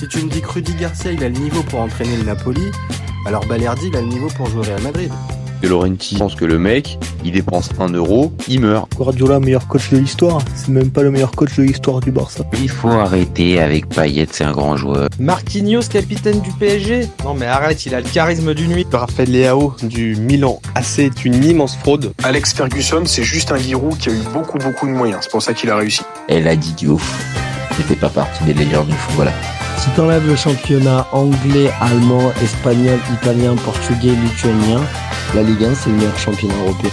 Si tu me dis que Rudy Garcia il a le niveau pour entraîner le Napoli, alors Balerdi il a le niveau pour jouer au Real Madrid. De Laurenti pense que le mec, il dépense 1€, il meurt. Guardiola, meilleur coach de l'histoire, c'est même pas le meilleur coach de l'histoire du Barça. Il faut arrêter avec Payet, c'est un grand joueur. Marquinhos, capitaine du PSG? Non mais arrête, il a le charisme d'une nuit. Raphaël Leao du Milan AC est une immense fraude. Alex Ferguson, c'est juste un guirou qui a eu beaucoup de moyens, c'est pour ça qu'il a réussi. Elle a dit Diouf, il fait pas partie des légendes du football. Si t'enlèves le championnat anglais, allemand, espagnol, italien, portugais, lituanien, la Ligue 1 c'est le meilleur championnat européen.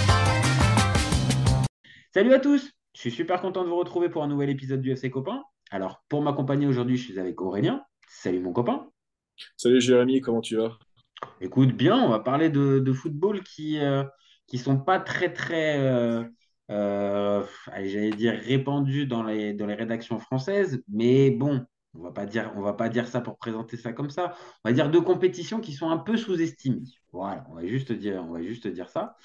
Salut à tous, je suis super content de vous retrouver pour un nouvel épisode du FC Copain. Alors pour m'accompagner aujourd'hui, je suis avec Aurélien. Salut mon copain. Salut Jérémy, comment tu vas? Écoute bien, on va parler de football qui sont pas allez, j'allais dire répandus dans les rédactions françaises, mais bon. On va pas dire ça pour présenter ça comme ça. On va dire deux compétitions qui sont un peu sous-estimées. Voilà, on va juste dire ça.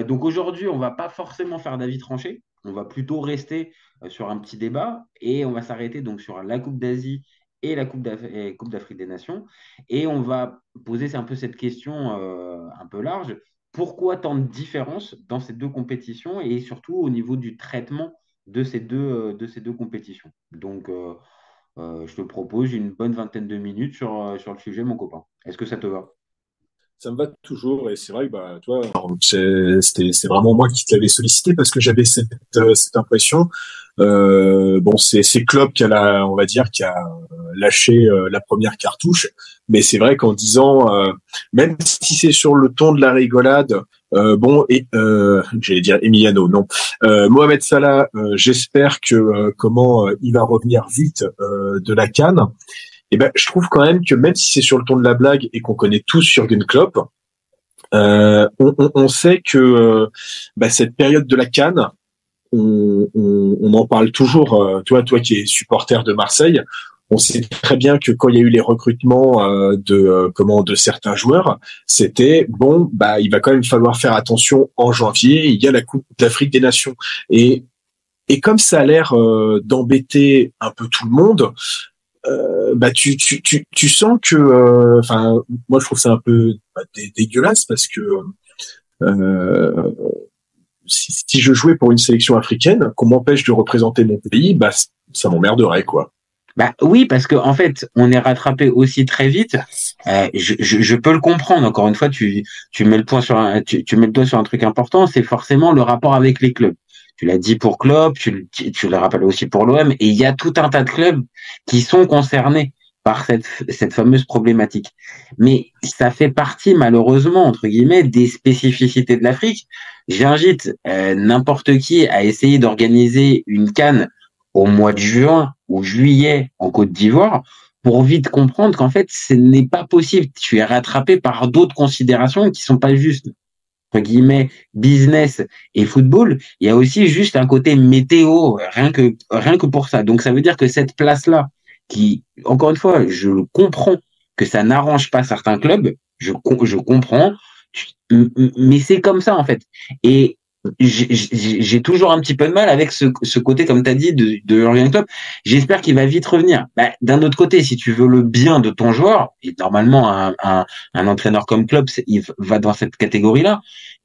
Donc aujourd'hui, on va pas forcément faire d'avis tranché. On va plutôt rester sur un petit débat et on va s'arrêter donc sur la Coupe d'Asie et la Coupe d'Afrique des Nations. Et on va poser un peu cette question un peu large. Pourquoi tant de différences dans ces deux compétitions et surtout au niveau du traitement de ces deux compétitions. Donc je te propose une bonne vingtaine de minutes sur le sujet, mon copain. Est-ce que ça te va? Ça me va toujours et c'est vrai que toi, c'est vraiment moi qui te l'avais sollicité parce que j'avais cette impression. C'est Klopp on va dire, qui a lâché la première cartouche, mais c'est vrai qu'en disant, même si c'est sur le ton de la rigolade, j'allais dire Emiliano, non, Mohamed Salah, j'espère que il va revenir vite de la CAN. Et ben, je trouve quand même que même si c'est sur le ton de la blague et qu'on connaît tous Jürgen Klopp, on sait que cette période de la CAN, on en parle toujours. Toi qui es supporter de Marseille, on sait très bien que quand il y a eu les recrutements de certains joueurs, c'était il va quand même falloir faire attention en janvier. Il y a la Coupe d'Afrique des Nations et comme ça a l'air d'embêter un peu tout le monde. Tu sens que moi je trouve ça un peu dégueulasse parce que si je jouais pour une sélection africaine, qu'on m'empêche de représenter mon pays, ça m'emmerderait quoi. Oui, parce que en fait, on est rattrapé aussi très vite. Je peux le comprendre. Encore une fois, tu mets le doigt sur un truc important, c'est forcément le rapport avec les clubs. Tu l'as dit pour Klopp, tu le rappelles aussi pour l'OM, et il y a tout un tas de clubs qui sont concernés par cette fameuse problématique. Mais ça fait partie, malheureusement, entre guillemets, des spécificités de l'Afrique. J'invite n'importe qui à essayer d'organiser une CAN au mois de juin ou juillet en Côte d'Ivoire pour vite comprendre qu'en fait, ce n'est pas possible. Tu es rattrapé par d'autres considérations qui sont pas justes. Entre guillemets, business et football, il y a aussi juste un côté météo, rien que pour ça. Donc, ça veut dire que cette place-là, qui, encore une fois, je comprends que ça n'arrange pas certains clubs, je comprends, mais c'est comme ça, en fait. Et j'ai toujours un petit peu de mal avec ce côté, comme tu as dit, de Jürgen Klopp. J'espère qu'il va vite revenir. D'un autre côté, si tu veux le bien de ton joueur, et normalement un entraîneur comme Klopp, il va dans cette catégorie-là,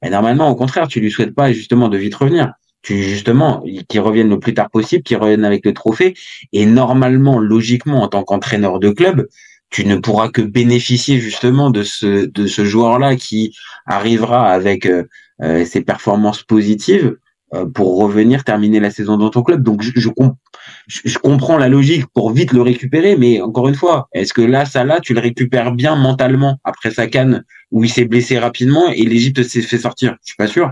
normalement, au contraire, tu lui souhaites pas justement de vite revenir. Qu'il revienne le plus tard possible, qu'il revienne avec le trophée. Et normalement, logiquement, en tant qu'entraîneur de club, tu ne pourras que bénéficier justement de ce joueur-là qui arrivera avec ses performances positives pour revenir terminer la saison dans ton club. Donc je comprends la logique pour vite le récupérer, mais encore une fois, est-ce que là, Salah, tu le récupères bien mentalement après sa CAN où il s'est blessé rapidement et l'Égypte s'est fait sortir? Je suis pas sûr.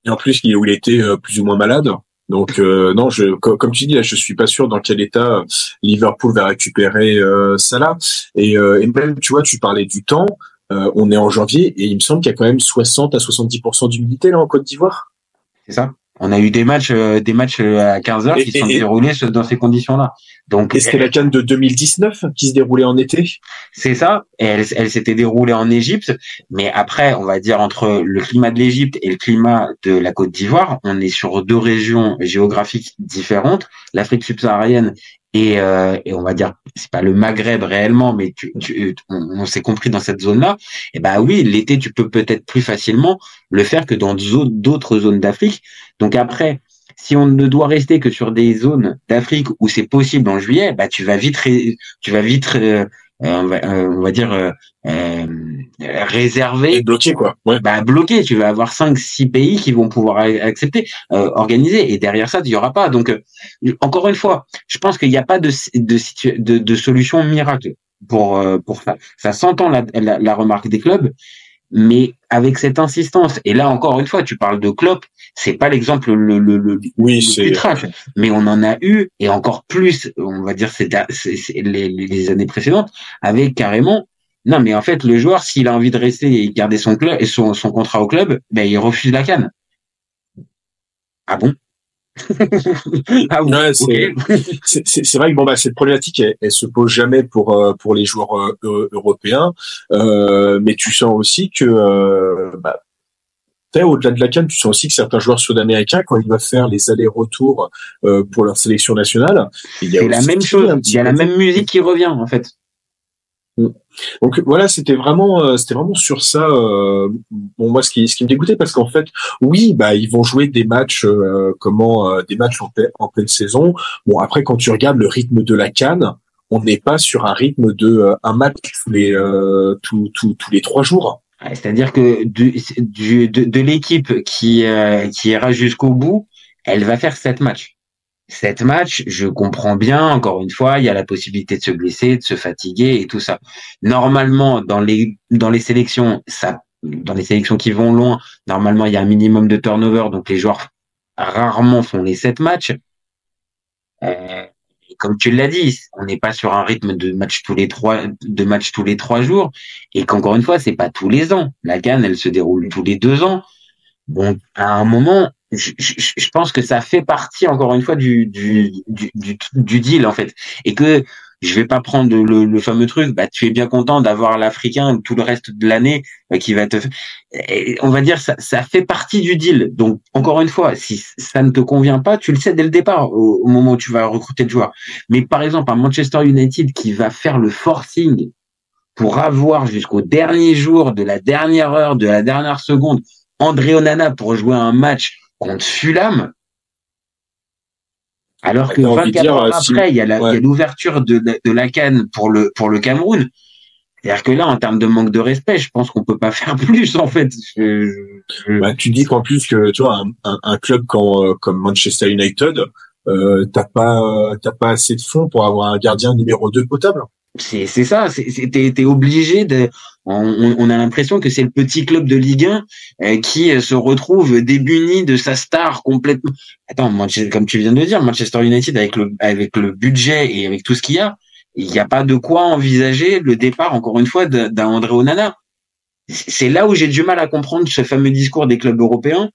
Et en plus, où il était plus ou moins malade. Donc non, comme tu dis là, je suis pas sûr dans quel état Liverpool va récupérer Salah. Et même, tu vois, tu parlais du temps. On est en janvier et il me semble qu'il y a quand même 60 à 70% d'humidité là en Côte d'Ivoire. C'est ça. On a eu des matchs à 15h qui sont déroulés dans ces conditions-là. Donc, et c'était la CAN de 2019 qui se déroulait en été. C'est ça. Et elle s'était déroulée en Égypte. Mais après, on va dire entre le climat de l'Égypte et le climat de la Côte d'Ivoire, on est sur deux régions géographiques différentes. L'Afrique subsaharienne et on va dire, c'est pas le Maghreb réellement, mais on s'est compris dans cette zone-là. Et ben oui, l'été, tu peux peut-être plus facilement le faire que dans d'autres zones d'Afrique. Donc après, si on ne doit rester que sur des zones d'Afrique où c'est possible en juillet, bah tu vas vite, on va dire réserver, Et bloqué, quoi. Ouais. bah bloqué. Tu vas avoir 5-6 pays qui vont pouvoir accepter, organiser, et derrière ça, il y aura pas. Donc encore une fois, je pense qu'il n'y a pas de solution miracle pour ça. Ça s'entend la remarque des clubs, mais avec cette insistance. Et là encore une fois, tu parles de Klopp, c'est pas l'exemple le plus trash, mais on en a eu, et encore plus, on va dire c'est les années précédentes, avec carrément. Non, mais en fait, le joueur, s'il a envie de rester et garder son club et son contrat au club, ben il refuse la CAN. Ah bon? Ah bon, ouais, okay. C'est vrai que bon, bah, cette problématique, elle se pose jamais pour les joueurs européens, mais tu sens aussi que au-delà de la CAN, tu sens aussi que certains joueurs sud-américains, quand ils doivent faire les allers-retours pour leur sélection nationale, c'est la même chose. Il y a la même musique qui revient en fait. Donc voilà, c'était vraiment sur ça. Bon, moi, ce qui me dégoûtait, parce qu'en fait, oui, bah ils vont jouer des matchs, des matchs en pleine saison. Bon, après, quand tu regardes le rythme de la CAN, on n'est pas sur un rythme de un match tous les 3 jours. C'est-à-dire que de l'équipe qui ira jusqu'au bout, elle va faire 7 matchs. 7 matchs, je comprends bien, encore une fois, il y a la possibilité de se blesser, de se fatiguer et tout ça. Normalement, dans les sélections, dans les sélections qui vont loin, normalement, il y a un minimum de turnover, donc les joueurs rarement font les 7 matchs. Et comme tu l'as dit, on n'est pas sur un rythme de match tous les 3 jours, et qu'encore une fois, c'est pas tous les ans. La CAN, elle se déroule tous les 2 ans. Bon, à un moment, je pense que ça fait partie, encore une fois, du deal, en fait. Et que je vais pas prendre le fameux truc, bah, tu es bien content d'avoir l'Africain tout le reste de l'année qui va on va dire, ça fait partie du deal. Donc, encore une fois, si ça ne te convient pas, tu le sais dès le départ, au moment où tu vas recruter le joueur. Mais par exemple, un Manchester United qui va faire le forcing pour avoir jusqu'au dernier jour, de la dernière heure, de la dernière seconde, André Onana pour jouer un match contre Fulham, alors que 24 heures après, il y a l'ouverture de la CAN pour le Cameroun. C'est-à-dire que là, en termes de manque de respect, je pense qu'on peut pas faire plus, en fait. Bah, tu dis qu'en plus que, tu vois, un club comme Manchester United, t'as pas assez de fonds pour avoir un gardien numéro 2 potable. C'est ça, t'es obligé on a l'impression que c'est le petit club de Ligue 1 qui se retrouve démuni de sa star complètement. Attends, comme tu viens de le dire, Manchester United avec le budget et avec tout ce qu'il y a, il n'y a pas de quoi envisager le départ, encore une fois, d'un André Onana. C'est là où j'ai du mal à comprendre ce fameux discours des clubs européens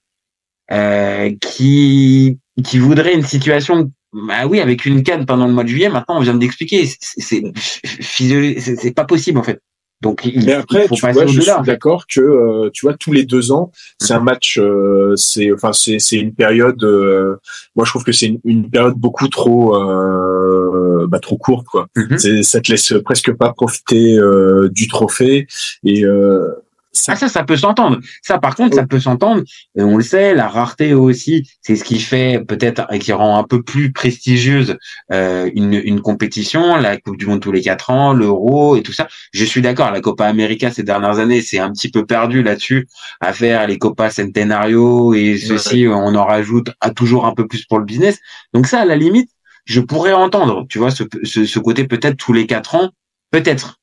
qui voudraient une situation. Bah oui, avec une CAN pendant le mois de juillet, maintenant on vient d'expliquer, c'est pas possible en fait. Donc mais après, tu vois, je suis d'accord que tu vois, tous les 2 ans, c'est un match, c'est une période. Moi, je trouve que c'est une période beaucoup trop courte, quoi. Ça te laisse presque pas profiter du trophée et. Ça peut s'entendre. Ça, par contre, ça peut s'entendre. On le sait, la rareté aussi, c'est ce qui fait peut-être et qui rend un peu plus prestigieuse une compétition, la Coupe du Monde tous les 4 ans, l'Euro et tout ça. Je suis d'accord. La Copa América ces dernières années, c'est un petit peu perdu là-dessus à faire les Copa Centenario et ceci. On en rajoute toujours un peu plus pour le business. Donc ça, à la limite, je pourrais entendre. Tu vois, ce côté peut-être tous les 4 ans, peut-être.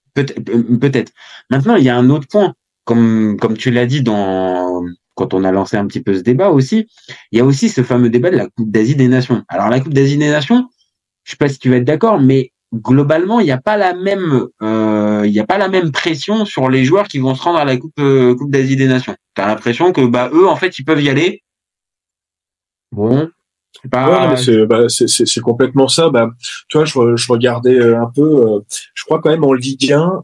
Maintenant, il y a un autre point. Comme tu l'as dit quand on a lancé un petit peu ce débat aussi, il y a aussi ce fameux débat de la Coupe d'Asie des Nations. Alors la Coupe d'Asie des Nations, je sais pas si tu vas être d'accord, mais globalement, il n'y a pas la même pression sur les joueurs qui vont se rendre à la Coupe d'Asie des Nations. T'as l'impression que eux en fait ils peuvent y aller. Bon. C'est complètement ça. Tu vois, je regardais un peu. Je crois quand même en Ligue 1,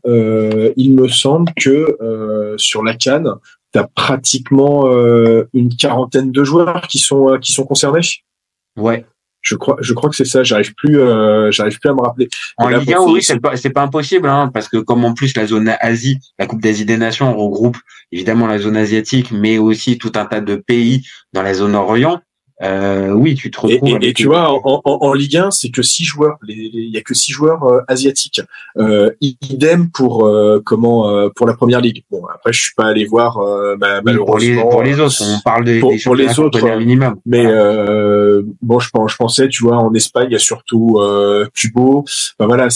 il me semble que sur la CAN, t'as pratiquement une quarantaine de joueurs qui sont concernés. Ouais. Je crois que c'est ça. J'arrive plus à me rappeler. En Là, Ligue 1, pour oui, finir, c'est pas impossible, hein, parce que comme en plus la zone Asie, la Coupe d'Asie des Nations regroupe évidemment la zone asiatique, mais aussi tout un tas de pays dans la zone Orient. Oui, tu te retrouves et avec tu vois, en Ligue 1, c'est que 6 joueurs. Il y a que 6 joueurs asiatiques. Idem pour pour la Première Ligue. Bon, après, je suis pas allé voir malheureusement pour les autres. On parle des pour championnats les autres, minimum. mais Voilà. bon, je pensais, tu vois, en Espagne, il y a surtout Kubo. Enfin, voilà,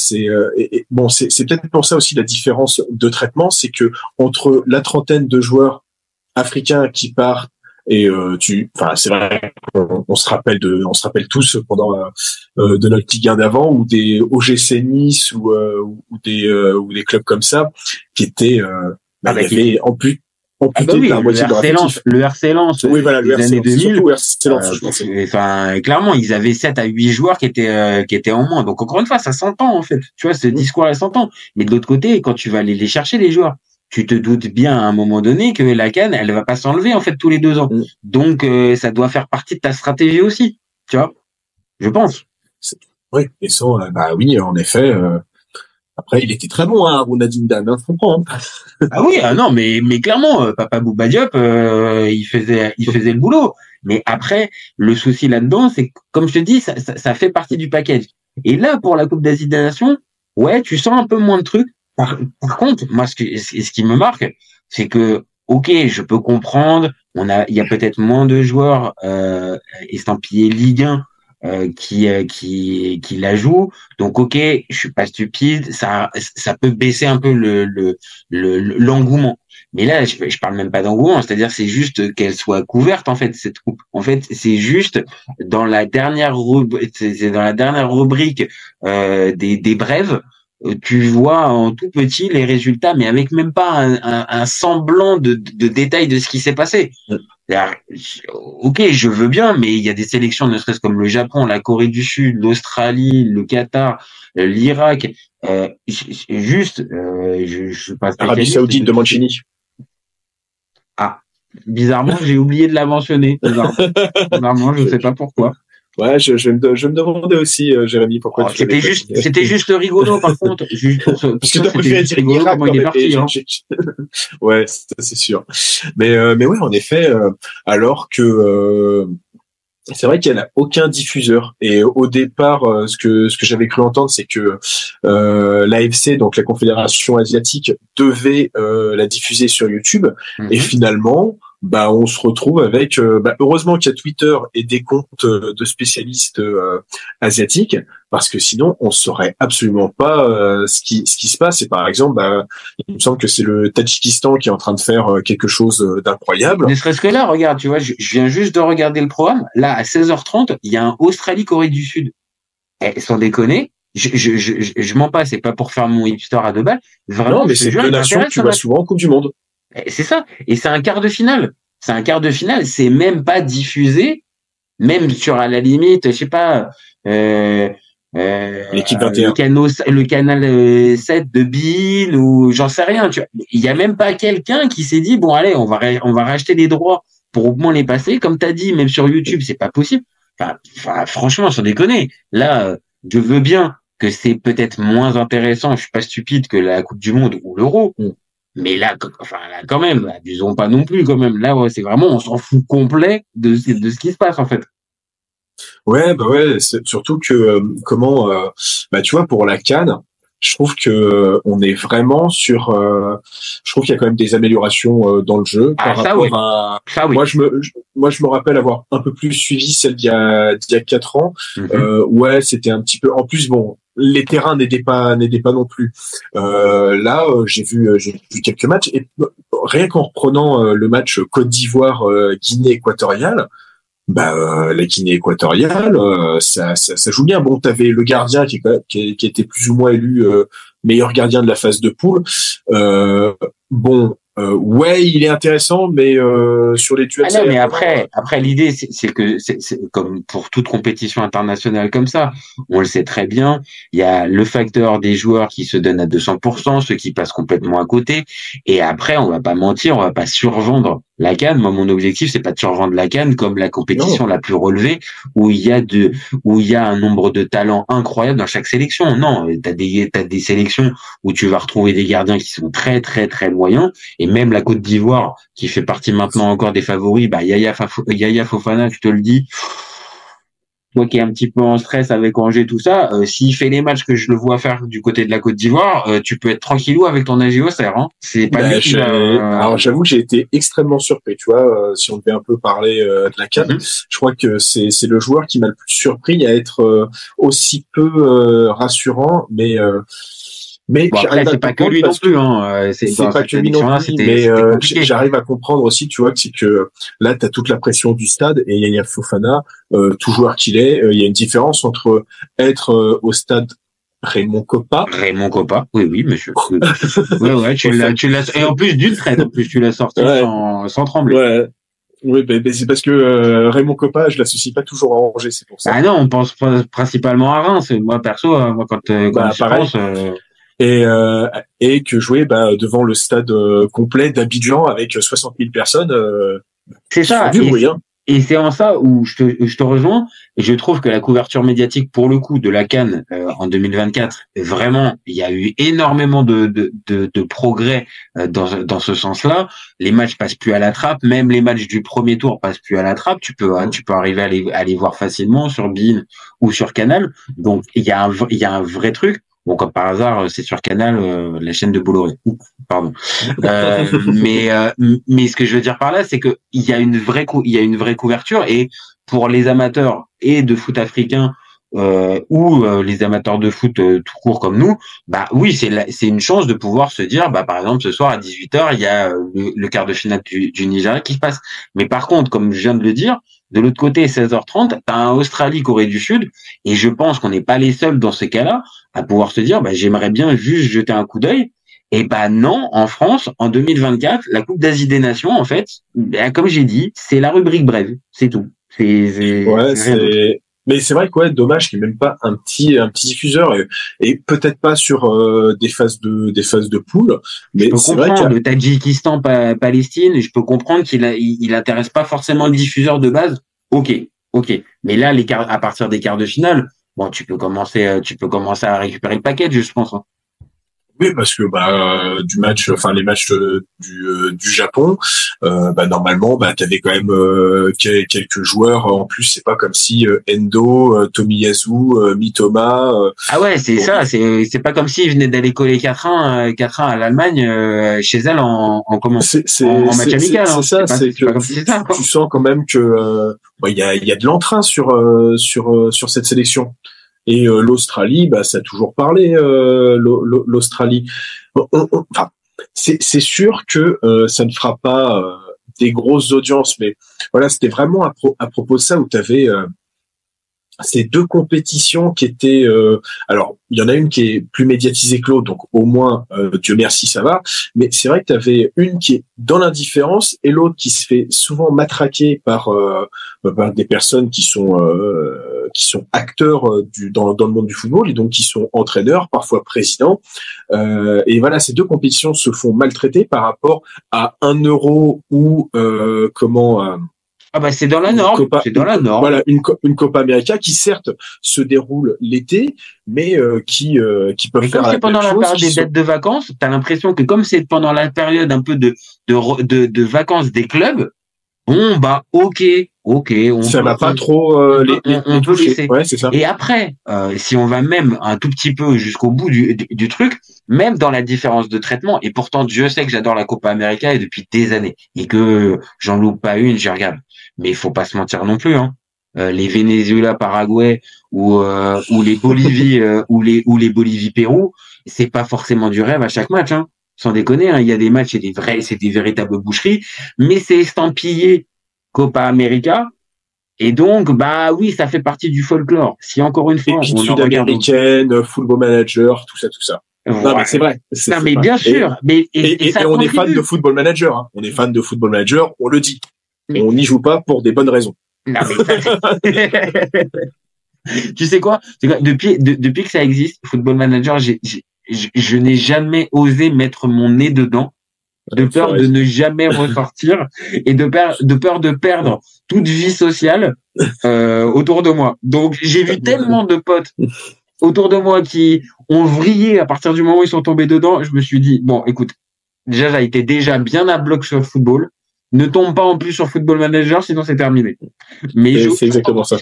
bon, c'est peut-être pour ça aussi la différence de traitement, c'est que entre la trentaine de joueurs africains qui partent et c'est vrai on se rappelle tous pendant de notre Ligue 1 d'avant ou des OGC Nice ou des clubs comme ça qui étaient il y avait amputé de la moitié de leur effectif. Le RC Lens, oui, voilà, le années 2000, surtout RC Lens, je pensais. Enfin, clairement, ils avaient 7 à 8 joueurs qui étaient en moins. Donc, encore une fois, ça s'entend, en fait. Tu vois, ce discours-là s'entend. Mais de l'autre côté, quand tu vas aller les chercher, les joueurs, tu te doutes bien à un moment donné que la CAN, elle va pas s'enlever, en fait, tous les 2 ans. Donc, ça doit faire partie de ta stratégie aussi. Tu vois? Je pense. Oui, et ça, oui, en effet, après, il était très bon, hein, Ronaldinho Dan, je comprends. Ah oui, non, mais clairement, Papa Bouba Diop, il faisait le boulot. Mais après, le souci là-dedans, c'est que, comme je te dis, ça fait partie du package. Et là, pour la Coupe d'Asie des Nations, ouais, tu sens un peu moins de trucs. Par contre, moi, ce qui me marque, c'est que, ok, je peux comprendre, il y a peut-être moins de joueurs estampillés Ligue 1 qui la jouent. Donc, ok, je suis pas stupide, ça peut baisser un peu l'engouement. Mais là, je parle même pas d'engouement, c'est-à-dire c'est juste qu'elle soit couverte en fait cette coupe. En fait, c'est juste dans la dernière rubrique des brèves. Tu vois en tout petit les résultats, mais avec même pas un semblant de détail de ce qui s'est passé. Ok, je veux bien, mais il y a des sélections, ne serait-ce comme le Japon, la Corée du Sud, l'Australie, le Qatar, l'Irak. Je suis pas spécialiste. Arabie Saoudite de Mancini. Ah, bizarrement, j'ai oublié de la mentionner. Bizarrement, je sais pas pourquoi. Ouais, je me demandais aussi, Jérémy, pourquoi tu c'était juste rigolo, par contre. Parce que t'as préféré dire Irak quand il est parti, hein. Ouais, c'est sûr. Mais oui, en effet, alors que, c'est vrai qu'il n'y a aucun diffuseur. Et au départ, ce que j'avais cru entendre, c'est que, l'AFC, donc la Confédération Asiatique, devait, la diffuser sur YouTube. Et finalement, on se retrouve avec heureusement qu'il y a Twitter et des comptes de spécialistes asiatiques, parce que sinon on saurait absolument pas ce qui se passe. Et par exemple, il me semble que c'est le Tadjikistan qui est en train de faire quelque chose d'incroyable. Ne serait-ce que là, regarde, tu vois, je viens juste de regarder le programme. Là, à 16h30, il y a un Australie-Corée du Sud. Sans déconner, je mens pas, c'est pas pour faire mon hipster à 2 balles. Vraiment, non, mais c'est deux nations que tu vois souvent en Coupe du Monde. C'est ça. Et c'est un quart de finale. C'est même pas diffusé, même sur, à la limite, je sais pas, l'équipe 21. Le canal 7 de Bill ou j'en sais rien. Tu vois. Il y a même pas quelqu'un qui s'est dit, bon, allez, on va racheter les droits pour au moins les passer. Comme t'as dit, même sur YouTube, c'est pas possible. Enfin, franchement, sans déconner. Là, je veux bien que c'est peut-être moins intéressant, je suis pas stupide, que la Coupe du Monde ou l'Euro. Mais là, quand même, disons pas non plus, quand même. Là, ouais, c'est vraiment, on s'en fout complet de ce qui se passe, en fait. Ouais, c'est surtout que, tu vois, pour la CAN, je trouve que on est vraiment sur, je trouve qu'il y a quand même des améliorations dans le jeu par rapport à. Ça, oui. Moi, je me rappelle avoir un peu plus suivi celle d'il y a 4 ans. Ouais, c'était un petit peu. En plus, bon, les terrains n'aidaient pas non plus. Là, j'ai vu quelques matchs et rien qu'en reprenant le match Côte d'Ivoire Guinée équatoriale. La Guinée équatoriale, ça joue bien. Bon, t'avais le gardien qui était plus ou moins élu meilleur gardien de la phase de poule. Ouais, il est intéressant, mais sur les duels. Ah non, mais après l'idée, c'est que c'est comme pour toute compétition internationale comme ça, on le sait très bien. Il y a le facteur des joueurs qui se donnent à 200%, ceux qui passent complètement à côté. Et après, on va pas mentir, on va pas survendre La CAN, moi, mon objectif, c'est pas de survendre la CAN comme la compétition la plus relevée où il y a un nombre de talents incroyables dans chaque sélection. Non, t'as des sélections où tu vas retrouver des gardiens qui sont très, très, très moyens. Et même la Côte d'Ivoire, qui fait partie maintenant encore des favoris, Yaya Fofana, je te le dis. Toi qui est un petit peu en stress avec Angers, tout ça, s'il fait les matchs que je le vois faire du côté de la Côte d'Ivoire, tu peux être tranquillou avec ton AGOCR, hein. C'est pas lui qui Alors j'avoue que j'ai été extrêmement surpris, tu vois, si on devait un peu parler de la CAN, je crois que c'est le joueur qui m'a le plus surpris à être aussi peu rassurant, mais bon, après, c'est pas que lui non plus, hein. C'est pas que lui non plus, mais j'arrive à comprendre aussi, tu vois, que c'est que là, t'as toute la pression du stade et Yaya Fofana, tout joueur qu'il est, il y a une différence entre être au stade Raymond Kopa, oui, monsieur. ouais, tu l'as, et en plus d'une traite, tu l'as sorti sans trembler. Ouais. Oui, mais c'est parce que Raymond Kopa, je l'associe pas toujours à Angers, c'est pour ça. Ah non, on pense principalement à Reims. Moi, perso, quand je pense, et que jouer devant le stade complet d'Abidjan avec 60 000 personnes. C'est ça. Et c'est en ça où je te rejoins. Et je trouve que la couverture médiatique, pour le coup, de la CAN en 2024, vraiment, il y a eu énormément de progrès dans ce sens-là. Les matchs passent plus à la trappe, même les matchs du premier tour passent plus à la trappe. Tu peux arriver à les voir facilement sur beIN ou sur Canal. Donc il y a un vrai truc. Bon, comme par hasard, c'est sur Canal, la chaîne de Bolloré. Pardon. Mais ce que je veux dire par là, c'est que il y a une vraie couverture, et pour les amateurs et de foot africain ou les amateurs de foot tout court comme nous, oui, c'est une chance de pouvoir se dire, par exemple, ce soir à 18h, il y a le quart de finale du Nigeria qui se passe. Mais par contre, comme je viens de le dire, de l'autre côté, 16h30, t'as un Australie-Corée du Sud, et je pense qu'on n'est pas les seuls dans ces cas-là à pouvoir se dire, j'aimerais bien juste jeter un coup d'œil. Et non, en France, en 2024, la Coupe d'Asie des Nations, en fait, comme j'ai dit, c'est la rubrique brève, c'est tout. Mais c'est vrai que dommage qu'il n'y ait même pas un petit diffuseur, et peut-être pas sur des phases de poule. Mais c'est vrai que le Tadjikistan, Palestine, je peux comprendre qu'il intéresse pas forcément le diffuseur de base. Ok. Mais là, à partir des quarts de finale, tu peux commencer à récupérer le package, je pense. Hein. Oui, parce que les matchs du Japon, normalement, t'avais quand même quelques joueurs en plus. C'est pas comme si Endo, Tomiyasu, Mitoma. Ah ouais, c'est ça. C'est pas comme s'ils venaient d'aller coller 4-1 à l'Allemagne chez elle en match amical. C'est ça. C'est que tu sens quand même que il y a de l'entrain sur cette sélection. Et l'Australie, ça a toujours parlé, l'Australie. C'est sûr que ça ne fera pas des grosses audiences, mais voilà, c'était vraiment à propos de ça où tu avais ces deux compétitions qui étaient... alors, il y en a une qui est plus médiatisée que l'autre, donc au moins, Dieu merci, ça va. Mais c'est vrai que tu avais une qui est dans l'indifférence et l'autre qui se fait souvent matraquer par des personnes qui sont acteurs dans le monde du football, et donc qui sont entraîneurs, parfois présidents. Et voilà, ces deux compétitions se font maltraiter par rapport à 1 euro ou c'est dans la norme. C'est dans la norme. Voilà, une Copa América qui certes se déroule l'été, mais qui peuvent faire la même chose. Pendant la période des dates de vacances, t'as l'impression que comme c'est pendant la période un peu de vacances des clubs, ok. Ça va pas trop on peut laisser. Ouais, c'est ça. Et après, si on va même un tout petit peu jusqu'au bout du truc, même dans la différence de traitement, et pourtant Dieu sait que j'adore la Copa América et depuis des années, et que j'en loupe pas une, j'y regarde. Mais il faut pas se mentir non plus, hein. Les Venezuela, Paraguay ou les Bolivie ou les Bolivie, Pérou, c'est pas forcément du rêve à chaque match, hein. Sans déconner, hein. Il y a des matchs, c'est des véritables boucheries, mais c'est estampillé Copa América. Et donc, oui, ça fait partie du folklore. Si encore une fois, on sud-américaine, Football Manager, tout ça. Voilà. Non, mais c'est vrai. Non, mais bien sûr. Et on est fan de Football Manager. Hein. On est fan de Football Manager, on le dit. Mais on n'y joue pas pour des bonnes raisons. Non, mais tu sais quoi? Depuis que ça existe, Football Manager, je n'ai jamais osé mettre mon nez dedans. de peur de ne jamais ressortir et de peur de perdre toute vie sociale autour de moi. Donc j'ai vu tellement de potes autour de moi qui ont vrillé à partir du moment où ils sont tombés dedans. Je me suis dit, bon, écoute, déjà, ça a été déjà bien à bloc sur le football. Ne tombe pas en plus sur Football Manager, sinon c'est terminé. Mais c'est exactement ça.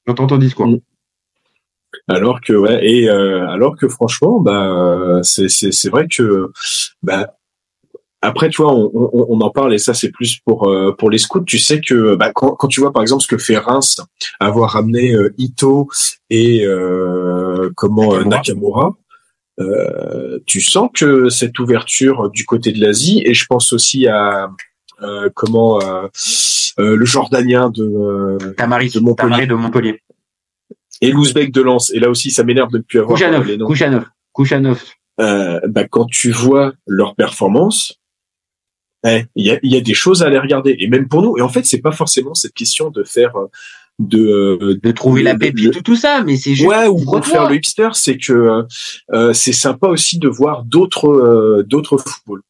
J'entends ton discours. Alors que franchement, c'est vrai que, après, tu vois, on en parle et ça c'est plus pour les scouts. Tu sais que quand tu vois par exemple ce que fait Reims, avoir ramené Ito et Nakamura, tu sens que cette ouverture du côté de l'Asie, et je pense aussi à le Jordanien de Montpellier et l'Ouzbek de Lens. Et là aussi, ça m'énerve de ne plus avoir les noms. Kouchanov. Quand tu vois leur performance, il y a des choses à aller regarder. Et même pour nous. Et en fait, c'est pas forcément cette question de faire de trouver la pépite ou tout ça, mais c'est juste ou de faire le hipster. C'est que c'est sympa aussi de voir d'autres footballs.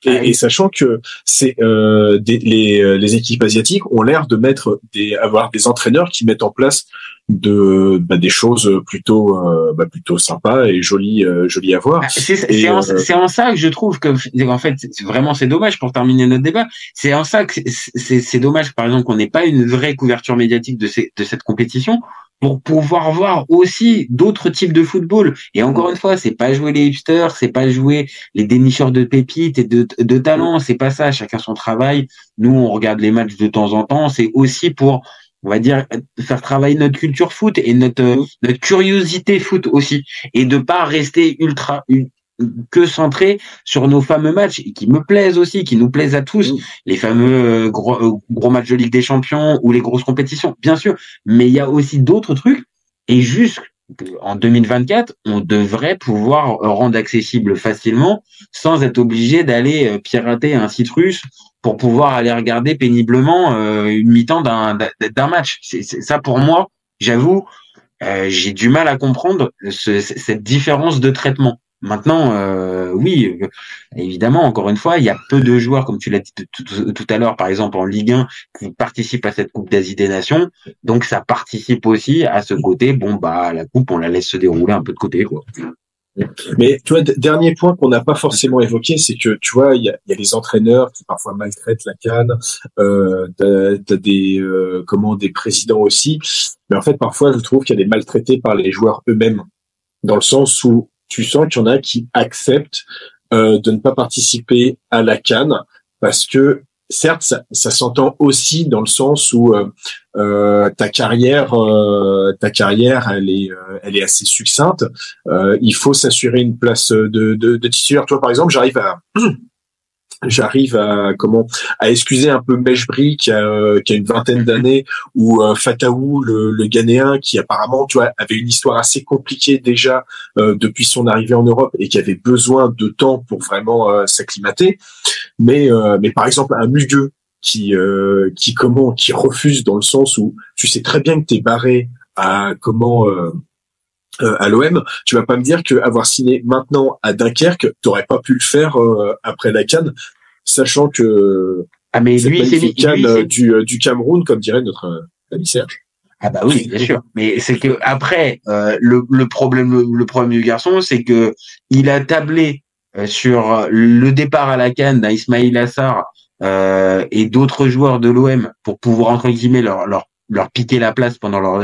Et sachant que c'est les équipes asiatiques ont l'air de avoir des entraîneurs qui mettent en place des choses plutôt sympas et jolies à voir. C'est en ça que je trouve que en fait c'est dommage pour terminer notre débat. C'est en ça que c'est dommage par exemple qu'on n'ait pas une vraie couverture médiatique de cette compétition pour pouvoir voir aussi d'autres types de football. Et encore une fois, c'est pas jouer les hipsters, c'est pas jouer les dénicheurs de pépites et de talents, c'est pas ça, chacun son travail. Nous, on regarde les matchs de temps en temps, c'est aussi pour, on va dire, faire travailler notre culture foot et notre curiosité foot aussi. Et de pas rester que centré sur nos fameux matchs qui me plaisent aussi, qui nous plaisent à tous, les fameux gros matchs de Ligue des Champions ou les grosses compétitions, bien sûr, mais il y a aussi d'autres trucs et juste en 2024, on devrait pouvoir rendre accessible facilement sans être obligé d'aller pirater un site russe pour pouvoir aller regarder péniblement une mi-temps d'un match. C'est ça pour moi, j'avoue, j'ai du mal à comprendre cette différence de traitement. Maintenant, oui, évidemment, encore une fois, il y a peu de joueurs, comme tu l'as dit tout à l'heure, par exemple en Ligue 1, qui participent à cette Coupe d'Asie des Nations. Donc, ça participe aussi à ce côté. Bon, la Coupe, on la laisse se dérouler un peu de côté, quoi. Mais tu vois, dernier point qu'on n'a pas forcément évoqué, c'est que tu vois, il y a les entraîneurs qui parfois maltraitent la CAN. T'as des présidents aussi. Mais en fait, parfois, je trouve qu'il y a des maltraités par les joueurs eux-mêmes, dans le sens où tu sens qu'il y en a qui acceptent de ne pas participer à la CAN parce que certes ça s'entend aussi dans le sens où ta carrière elle est assez succincte. Il faut s'assurer une place de titulaire. Toi par exemple, j'arrive à excuser un peu Mejbri qui a une vingtaine d'années, ou Fataou le Ghanéen qui apparemment tu vois avait une histoire assez compliquée déjà depuis son arrivée en Europe et qui avait besoin de temps pour vraiment s'acclimater, mais par exemple un Mugueux qui refuse, dans le sens où tu sais très bien que t'es barré à l'OM, tu vas pas me dire que avoir signé maintenant à Dunkerque, t'aurais pas pu le faire après la CAN, sachant que mais lui c'est CAN du Cameroun, comme dirait notre ami Serge. Ah bah oui, bien sûr. Mais c'est que après le problème du garçon, c'est que il a tablé sur le départ à la CAN d'Ismaïl Assar et d'autres joueurs de l'OM pour pouvoir entre guillemets leur piquer la place pendant leur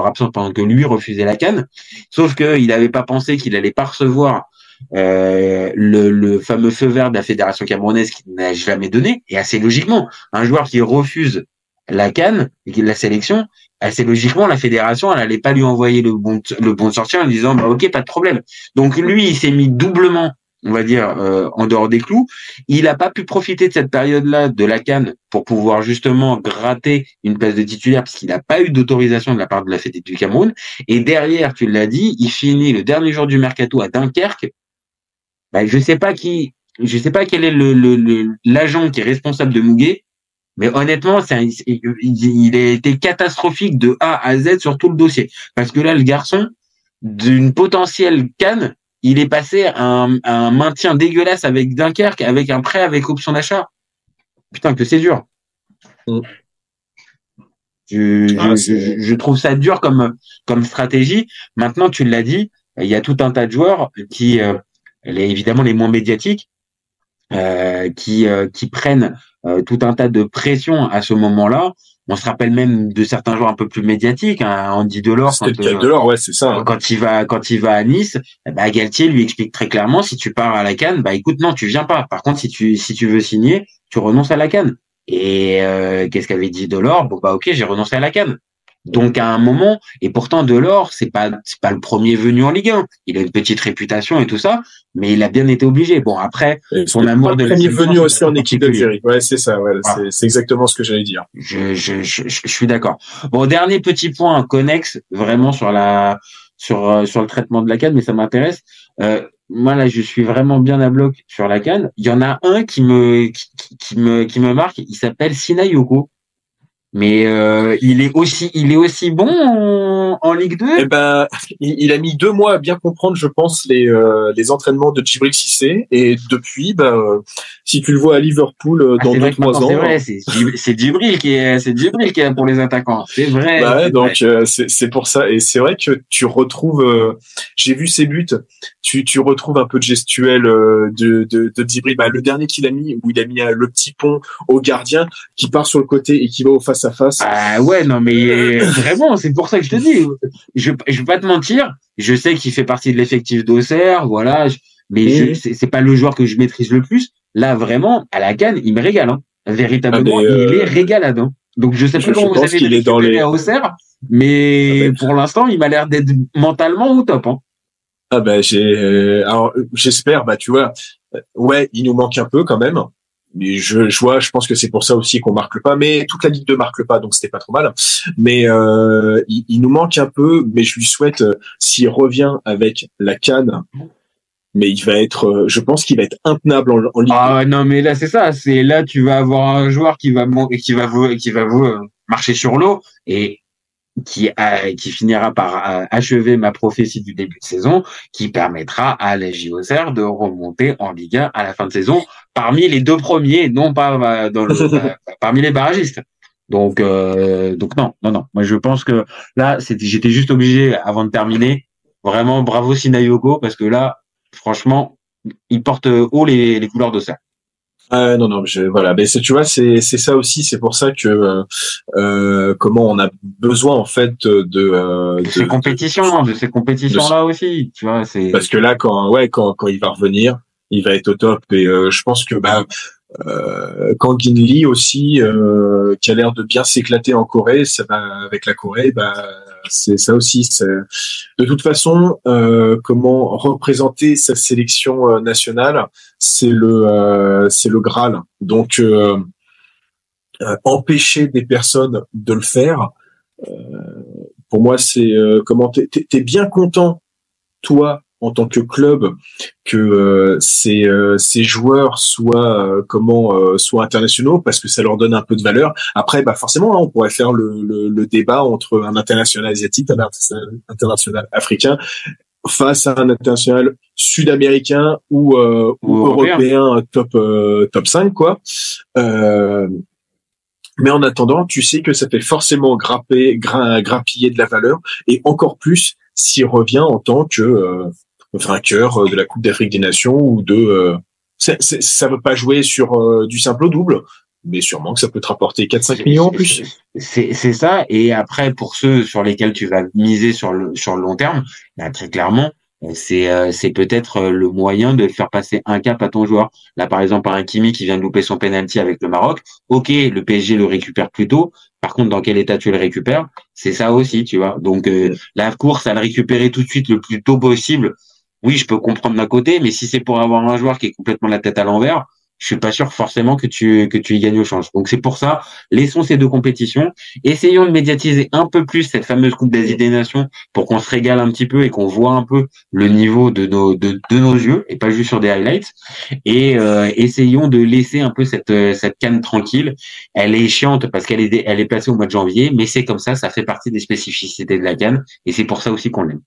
absence, pendant que lui refusait la CAN. Sauf que il n'avait pas pensé qu'il allait pas recevoir le fameux feu vert de la fédération camerounaise qui n'a jamais donné. Et assez logiquement, un joueur qui refuse la CAN et la sélection, assez logiquement, la fédération, elle allait pas lui envoyer le bon de sortie en lui disant ok, pas de problème. Donc lui, il s'est mis doublement, on va dire, en dehors des clous. Il a pas pu profiter de cette période-là de la CAN pour pouvoir justement gratter une place de titulaire parce qu'il n'a pas eu d'autorisation de la part de la Fédé du Cameroun. Et derrière, tu l'as dit, il finit le dernier jour du mercato à Dunkerque. Je sais pas quel est l'agent qui est responsable de Mouguet, mais honnêtement, il a été catastrophique de A à Z sur tout le dossier. Parce que là, le garçon, d'une potentielle CAN, il est passé à un maintien dégueulasse avec Dunkerque, avec un prêt avec option d'achat. Putain, que c'est dur. Je trouve ça dur comme stratégie. Maintenant, tu l'as dit, il y a tout un tas de joueurs qui, évidemment les moins médiatiques, qui prennent tout un tas de pression à ce moment-là. On se rappelle même de certains joueurs un peu plus médiatiques, hein, Andy Delors. C'était le cas de Delors, ouais, c'est ça. Hein. Quand il va à Nice, Galtier lui explique très clairement, si tu pars à la CAN, écoute, non, tu viens pas. Par contre, si tu veux signer, tu renonces à la CAN. Et qu'est-ce qu'avait dit Delors? Ok, j'ai renoncé à la CAN. Donc à un moment, et pourtant Delors, c'est pas le premier venu en Ligue 1. Il a une petite réputation et tout ça, mais il a bien été obligé. Bon, après, son amour de la premier venu aussi en équipe d'Algérie. Ouais, c'est ça, ouais, voilà. C'est exactement ce que j'allais dire. Je suis d'accord. Bon, dernier petit point connexe vraiment sur le traitement de la CAN, mais ça m'intéresse. Moi là, je suis vraiment bien à bloc sur la CAN. Il y en a un qui me marque. Il s'appelle Sinayoko. Mais il est aussi bon en Ligue 2. Eh ben, il a mis 2 mois à bien comprendre, je pense, les entraînements de Djibril Cissé. Et depuis, si tu le vois à Liverpool dans 2-3 ans, c'est vrai, c'est Djibril qui est pour les attaquants. C'est vrai. Ouais, donc c'est pour ça. Et c'est vrai que tu retrouves, j'ai vu ses buts, tu retrouves un peu de gestuel de Djibril. Le dernier qu'il a mis, où il a mis le petit pont au gardien qui part sur le côté et qui va au face à face. Ah ouais, non mais vraiment, c'est pour ça que je te dis. Je vais pas te mentir, je sais qu'il fait partie de l'effectif d'Auxerre, voilà, mais c'est pas le joueur que je maîtrise le plus. Là vraiment, à la CAN, il me régale, hein. Véritablement, il est régalade. Hein. Donc je sais pas comment vous avez récupéré à Auxerre, mais pour l'instant, il m'a l'air d'être mentalement au top. Hein. Alors j'espère, tu vois, ouais, il nous manque un peu quand même. Mais je pense que c'est pour ça aussi qu'on marque pas. Mais toute la Ligue 2 marque pas, donc c'était pas trop mal. Mais il nous manque un peu. Mais je lui souhaite, s'il revient avec la CAN, mais il va être, je pense qu'il va être intenable en Ligue 2. Ah non, mais là c'est ça. C'est là tu vas avoir un joueur qui va marcher sur l'eau et qui finira par achever ma prophétie du début de saison, qui permettra à la JOCR de remonter en Ligue 1 à la fin de saison parmi les 2 premiers, non pas parmi les barragistes. Donc non. Moi je pense que là j'étais juste obligé avant de terminer. Vraiment bravo Sinayoko parce que là franchement il porte haut les couleurs de ça. Non, voilà. Mais tu vois, c'est ça aussi. C'est pour ça que comment on a besoin en fait de ces compétitions là aussi. Tu vois, c'est parce que là quand il va revenir, il va être au top. Et je pense que quand Gin Lee aussi, qui a l'air de bien s'éclater en Corée, ça va avec la Corée, c'est ça aussi. De toute façon, comment représenter sa sélection nationale, c'est le Graal. Donc, empêcher des personnes de le faire, pour moi, c'est comment t'es bien content, toi, en tant que club, que ces joueurs soient soient internationaux parce que ça leur donne un peu de valeur. Après, forcément, on pourrait faire le débat entre un international asiatique, un international africain face à un international sud-américain ou européen top 5 quoi. Mais en attendant, tu sais que ça fait forcément grappiller de la valeur et encore plus s'il revient en tant que vainqueur de la Coupe d'Afrique des Nations ou de ça veut pas jouer sur du simple au double, mais sûrement que ça peut te rapporter 4-5 millions en plus. C'est ça. Et après, pour ceux sur lesquels tu vas miser sur le long terme, là, très clairement, c'est peut-être le moyen de faire passer un cap à ton joueur. Là, par exemple, un Hakimi qui vient de louper son penalty avec le Maroc. Ok, le PSG le récupère plus tôt. Par contre, dans quel état tu le récupères? C'est ça aussi, tu vois. Donc, la course à le récupérer tout de suite le plus tôt possible. Oui, je peux comprendre d'un côté, mais si c'est pour avoir un joueur qui est complètement la tête à l'envers, je suis pas sûr forcément que tu y gagnes au change. Donc c'est pour ça, laissons ces 2 compétitions, essayons de médiatiser un peu plus cette fameuse Coupe d'Asie des Nations pour qu'on se régale un petit peu et qu'on voit un peu le niveau de nos yeux et pas juste sur des highlights. Et essayons de laisser un peu cette CAN tranquille. Elle est chiante parce qu'elle est placée au mois de janvier, mais c'est comme ça fait partie des spécificités de la CAN et c'est pour ça aussi qu'on l'aime.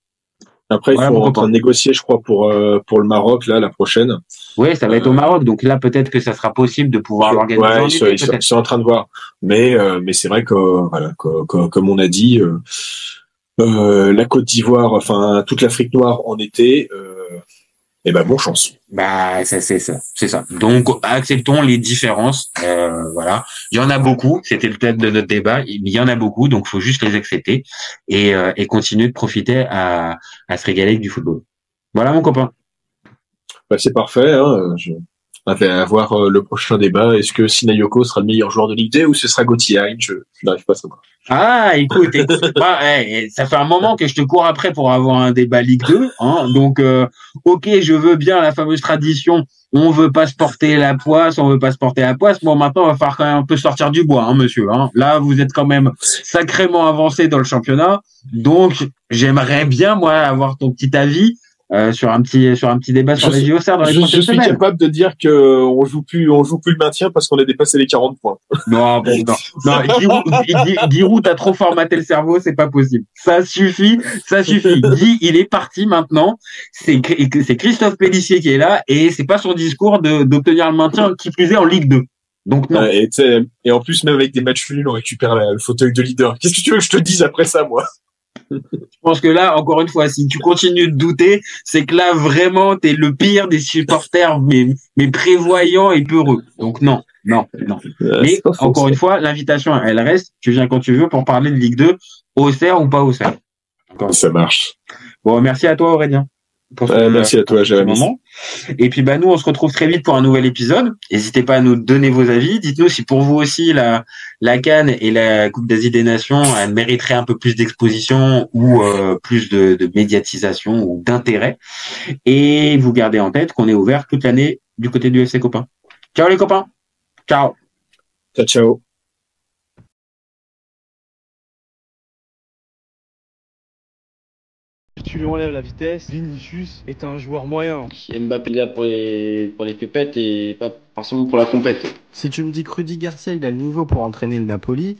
Après, il Voilà faut mon encore copain. négocier, je crois, pour le Maroc, là, la prochaine. Oui, ça va être au Maroc, donc là peut-être que ça sera possible de pouvoir l'organiser Ouais, en été, peut-être. ils sont en train de voir. Mais c'est vrai que, voilà, comme on a dit, la Côte d'Ivoire, enfin, toute l'Afrique noire en été, et ben, bonne chance. Bah, c'est ça. Donc, acceptons les différences. Voilà, il y en a beaucoup. C'était le thème de notre débat. Il y en a beaucoup, donc faut juste les accepter et continuer de profiter à se régaler avec du football. Voilà, mon copain. Bah, c'est parfait, hein. On va avoir le prochain débat. Est-ce que Sinayoko sera le meilleur joueur de Ligue 2 ou ce sera Gauthier Hein, je n'arrive pas à savoir. Ah, écoute, bah, ça fait un moment que je te cours après pour avoir un débat Ligue 2, hein. Donc, ok, je veux bien la fameuse tradition. On veut pas se porter la poisse, on veut pas se porter la poisse. Bon, maintenant, on va falloir quand même un peu sortir du bois, hein, monsieur, hein. Là, vous êtes quand même sacrément avancé dans le championnat. Donc, j'aimerais bien, moi, avoir ton petit avis, sur un petit débat sur les JOCR dans les prochaines Je suis semaines. capable de dire que on joue plus le maintien parce qu'on a dépassé les 40 points. Non, Giroud, t'as trop formaté le cerveau, c'est pas possible. Ça suffit. Guy, il est parti maintenant. C'est Christophe Pélissier qui est là et c'est pas son discours d'obtenir le maintien qui plus est en Ligue 2. Donc non. Et en plus, même avec des matchs nuls, on récupère le fauteuil de leader. Qu'est-ce que tu veux que je te dise après ça, moi? Je pense que là, encore une fois, si tu continues de douter, c'est que là, vraiment, t'es le pire des supporters, mais prévoyants et peureux. Donc non. Mais encore une fois, l'invitation, elle reste. Tu viens quand tu veux pour parler de Ligue 2, Auxerre ou pas Auxerre. Ça marche. Bon, merci à toi, Aurélien. Merci à toi, Jérémy. Et puis, nous, on se retrouve très vite pour un nouvel épisode. N'hésitez pas à nous donner vos avis. Dites-nous si pour vous aussi, la CAN et la Coupe d'Asie des Nations, elles mériteraient un peu plus d'exposition ou plus de médiatisation ou d'intérêt. Et vous gardez en tête qu'on est ouvert toute l'année du côté du FC Copain. Ciao les copains. Ciao. Ciao. Tu lui enlèves la vitesse, Vinicius est un joueur moyen. Mbappé est là pour les pépettes et pas forcément pour la compète. Si tu me dis que Rudy Garcia il a le niveau pour entraîner le Napoli,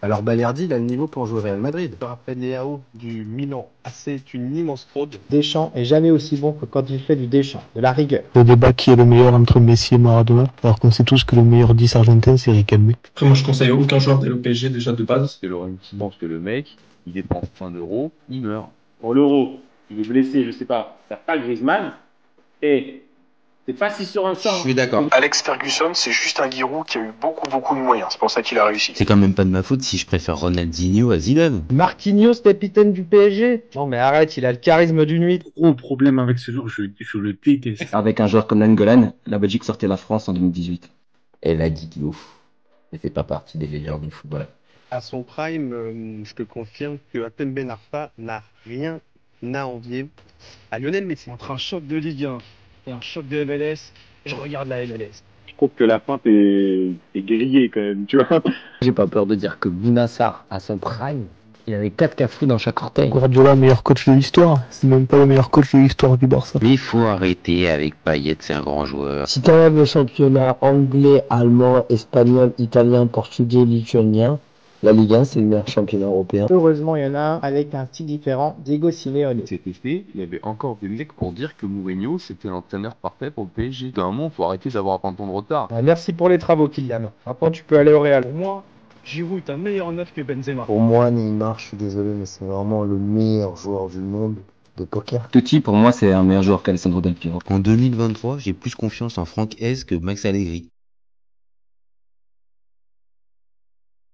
alors Balerdi il a le niveau pour jouer au Real Madrid. Je te rappelle Léao du Milan. C'est une immense fraude. Deschamps est jamais aussi bon que quand il fait du Deschamps, de la rigueur. Le débat qui est le meilleur entre Messi et Maradona, alors qu'on sait tous que le meilleur 10 argentin c'est Riquelme. Après moi je conseille à aucun joueur d'aller au PSG déjà de base. C'est Laurent qui pense que le mec, il dépense 1 euro, il meurt. Pour l'euro, il est blessé, je sais pas, c'est pas Griezmann. Et c'est pas si sur un sort. Je suis d'accord. Alex Ferguson, c'est juste un Giroud qui a eu beaucoup de moyens. C'est pour ça qu'il a réussi. C'est quand même pas de ma faute si je préfère Ronaldinho à Zidane. Marquinhos, capitaine du PSG. Non mais arrête, il a le charisme d'une nuit. Gros problème avec ce joueur, je le déteste. Avec un joueur comme Nangolan, la Belgique sortait la France en 2018. Et là, Guido, il fait pas partie des légendes du football. À son prime, je te confirme que Hatem Ben Arfa n'a rien à envier à Lionel Messi. Entre un choc de Ligue 1 et un choc de MLS, je regarde la MLS. Je trouve que la feinte est grillée quand même, tu vois. J'ai pas peur de dire que Bouna Sarr, à son prime, il avait 4 cafous dans chaque orteil. Guardiola, meilleur coach de l'histoire. C'est même pas le meilleur coach de l'histoire du Barça. Mais il faut arrêter avec Payet, c'est un grand joueur. Si t'enlèves le championnat anglais, allemand, espagnol, italien, portugais, lituanien, la Ligue 1, c'est le meilleur championnat européen. Heureusement, il y en a un avec un style différent, Diego Simeone. Cet été, il y avait encore des mecs pour dire que Mourinho, c'était l'entraîneur parfait pour le PSG. D'un moment, faut arrêter d'avoir un temps de retard. Merci pour les travaux, Kylian. Maintenant, tu peux aller au Real. Pour moi, Giroud est un meilleur neuf que Benzema. Pour moi, Neymar, je suis désolé, mais c'est vraiment le meilleur joueur du monde de poker. Totti, pour moi, c'est un meilleur joueur qu'Alessandro Del Piero. En 2023, j'ai plus confiance en Franck Hez que Max Allegri.